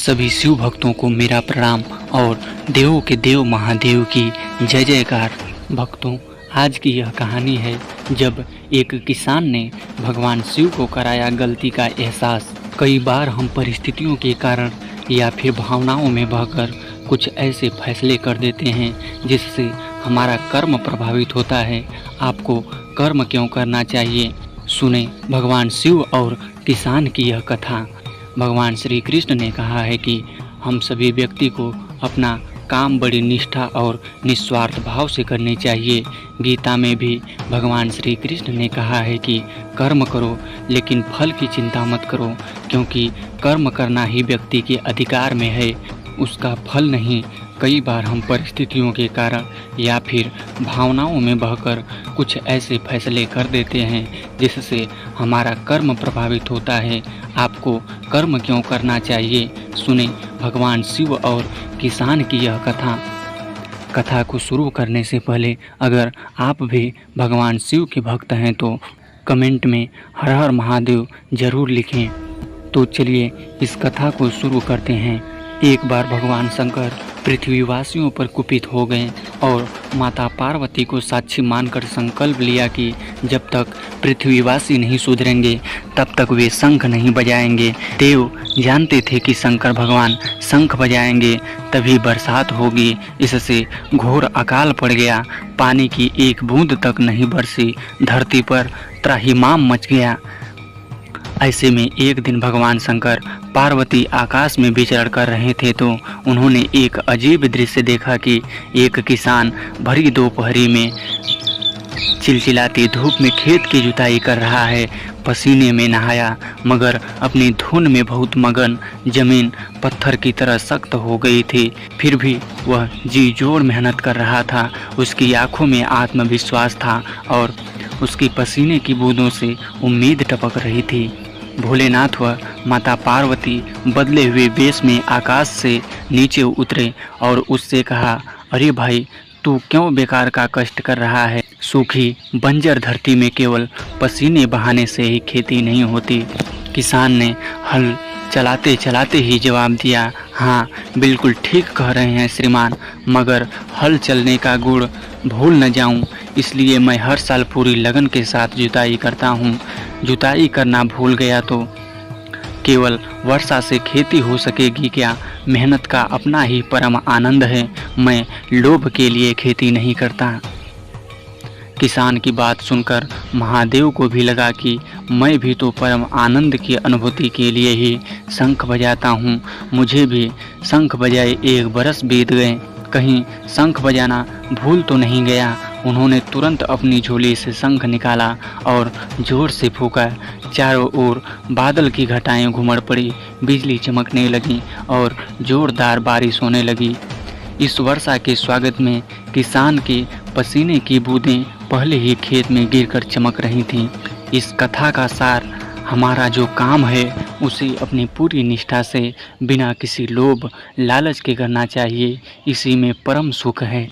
सभी शिव भक्तों को मेरा प्रणाम और देवों के देव महादेव की जय जयकार। भक्तों, आज की यह कहानी है जब एक किसान ने भगवान शिव को कराया गलती का एहसास। कई बार हम परिस्थितियों के कारण या फिर भावनाओं में बहकर कुछ ऐसे फैसले कर देते हैं जिससे हमारा कर्म प्रभावित होता है। आपको कर्म क्यों करना चाहिए, सुने भगवान शिव और किसान की यह कथा। भगवान श्री कृष्ण ने कहा है कि हम सभी व्यक्ति को अपना काम बड़ी निष्ठा और निस्वार्थ भाव से करनी चाहिए। गीता में भी भगवान श्री कृष्ण ने कहा है कि कर्म करो लेकिन फल की चिंता मत करो, क्योंकि कर्म करना ही व्यक्ति के अधिकार में है, उसका फल नहीं। कई बार हम परिस्थितियों के कारण या फिर भावनाओं में बहकर कुछ ऐसे फैसले कर देते हैं जिससे हमारा कर्म प्रभावित होता है। आपको कर्म क्यों करना चाहिए, सुने भगवान शिव और किसान की यह कथा। कथा को शुरू करने से पहले अगर आप भी भगवान शिव के भक्त हैं तो कमेंट में हर हर महादेव जरूर लिखें। तो चलिए इस कथा को शुरू करते हैं। एक बार भगवान शंकर पृथ्वीवासियों पर कुपित हो गए और माता पार्वती को साक्षी मानकर संकल्प लिया कि जब तक पृथ्वीवासी नहीं सुधरेंगे तब तक वे शंख नहीं बजाएंगे। देव जानते थे कि शंकर भगवान शंख बजाएंगे तभी बरसात होगी, इससे घोर अकाल पड़ गया। पानी की एक बूंद तक नहीं बरसी, धरती पर त्राहिमाम मच गया। ऐसे में एक दिन भगवान शंकर पार्वती आकाश में विचरण कर रहे थे तो उन्होंने एक अजीब दृश्य देखा कि एक किसान भरी दोपहरी में चिलचिलाती धूप में खेत की जुताई कर रहा है। पसीने में नहाया मगर अपनी धुन में बहुत मगन। जमीन पत्थर की तरह सख्त हो गई थी, फिर भी वह जी जोड़ मेहनत कर रहा था। उसकी आंखों में आत्मविश्वास था और उसकी पसीने की बूंदों से उम्मीद टपक रही थी। भोलेनाथ व माता पार्वती बदले हुए वेश में आकाश से नीचे उतरे और उससे कहा, अरे भाई, तू क्यों बेकार का कष्ट कर रहा है? सूखी बंजर धरती में केवल पसीने बहाने से ही खेती नहीं होती। किसान ने हल चलाते चलाते ही जवाब दिया, हाँ बिल्कुल ठीक कह रहे हैं श्रीमान, मगर हल चलने का गुण भूल न जाऊं, इसलिए मैं हर साल पूरी लगन के साथ जुताई करता हूं। जुताई करना भूल गया तो केवल वर्षा से खेती हो सकेगी क्या? मेहनत का अपना ही परम आनंद है, मैं लोभ के लिए खेती नहीं करता। किसान की बात सुनकर महादेव को भी लगा कि मैं भी तो परम आनंद की अनुभूति के लिए ही शंख बजाता हूँ। मुझे भी शंख बजाए 1 बरस बीत गए, कहीं शंख बजाना भूल तो नहीं गया। उन्होंने तुरंत अपनी झोली से शंख निकाला और जोर से फूंका। चारों ओर बादल की घटाएं घुमड़ पड़ी, बिजली चमकने लगी और जोरदार बारिश होने लगी। इस वर्षा के स्वागत में किसान के पसीने की बूंदें पहले ही खेत में गिरकर चमक रही थीं। इस कथा का सार, हमारा जो काम है उसे अपनी पूरी निष्ठा से बिना किसी लोभ लालच के करना चाहिए, इसी में परम सुख है।